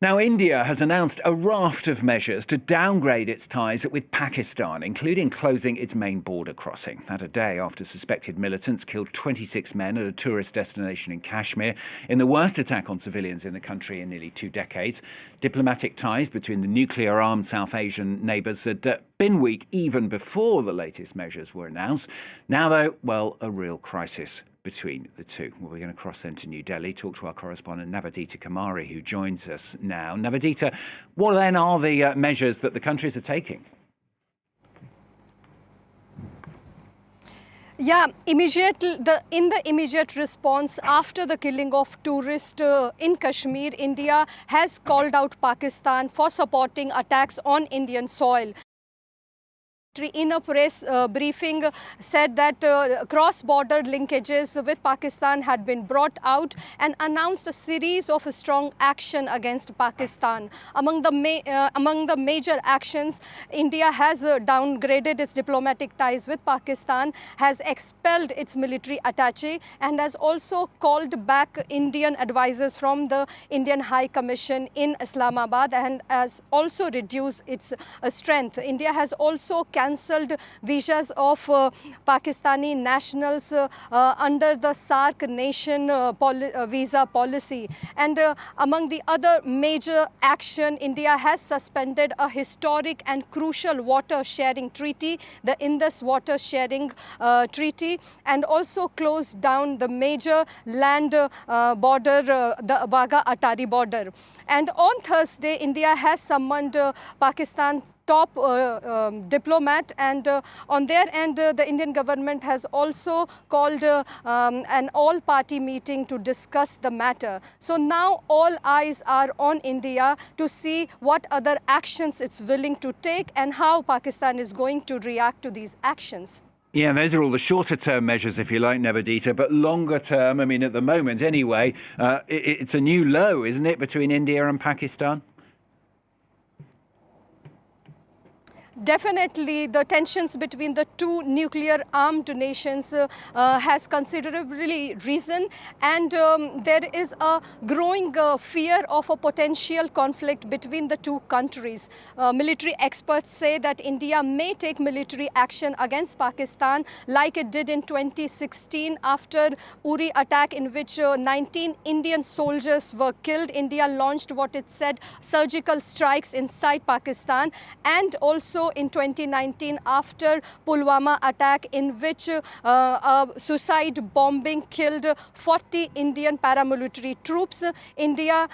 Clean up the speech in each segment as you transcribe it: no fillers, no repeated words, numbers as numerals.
Now, India has announced a raft of measures to downgrade its ties with Pakistan, including closing its main border crossing. That a day after suspected militants killed 26 men at a tourist destination in Kashmir in the worst attack on civilians in the country in nearly 2 decades. Diplomatic ties between the nuclear-armed South Asian neighbours had been weak even before the latest measures were announced. Now, though, well, a real crisis between the two. Well, we're going to cross then to New Delhi, talk to our correspondent Navodita Kumari, who joins us now. Navodita, what then are the measures that the countries are taking? Yeah, in the immediate response after the killing of tourists in Kashmir, India has called out Pakistan for supporting attacks on Indian soil. In a press briefing said that cross-border linkages with Pakistan had been brought out and announced a series of strong action against Pakistan. Among the major actions, India has downgraded its diplomatic ties with Pakistan, has expelled its military attaché, and has also called back Indian advisors from the Indian High Commission in Islamabad and has also reduced its strength. India has also cancelled visas of Pakistani nationals under the SAARC nation visa policy. And among the other major action, India has suspended a historic and crucial water sharing treaty, the Indus Water Sharing Treaty, and also closed down the major land border, the Wagah-Atari border. And on Thursday, India has summoned Pakistan's top diplomat, and on their end the Indian government has also called an all-party meeting to discuss the matter. So now all eyes are on India to see what other actions it's willing to take and how Pakistan is going to react to these actions. Yeah, those are all the shorter-term measures, if you like, Navodita, but longer-term, I mean, at the moment anyway, it's a new low, isn't it, between India and Pakistan? Definitely, the tensions between the two nuclear-armed nations has considerably risen, and there is a growing fear of a potential conflict between the two countries. Military experts say that India may take military action against Pakistan like it did in 2016 after Uri attack, in which 19 Indian soldiers were killed. India launched what it said surgical strikes inside Pakistan, and also in 2019 after Pulwama attack, in which a suicide bombing killed 40 Indian paramilitary troops. India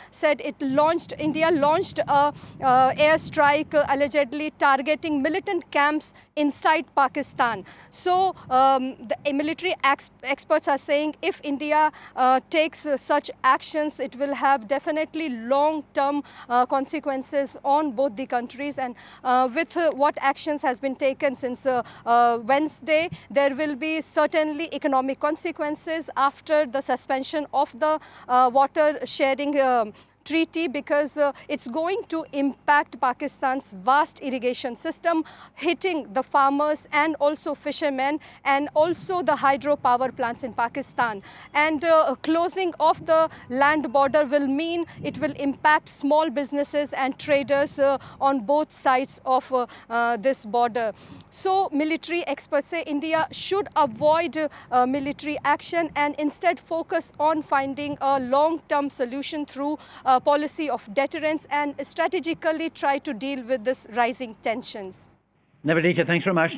launched a airstrike allegedly targeting militant camps inside Pakistan. So the military experts are saying if India takes such actions, it will have definitely long-term consequences on both the countries. And with what actions has been taken since Wednesday, there will be certainly economic consequences after the suspension of the water sharing treaty, because it's going to impact Pakistan's vast irrigation system, hitting the farmers and also fishermen and also the hydropower plants in Pakistan. And closing of the land border will mean it will impact small businesses and traders on both sides of this border. So military experts say India should avoid military action and instead focus on finding a long-term solution through policy of deterrence and strategically try to deal with this rising tensions. Navodita, thanks very much.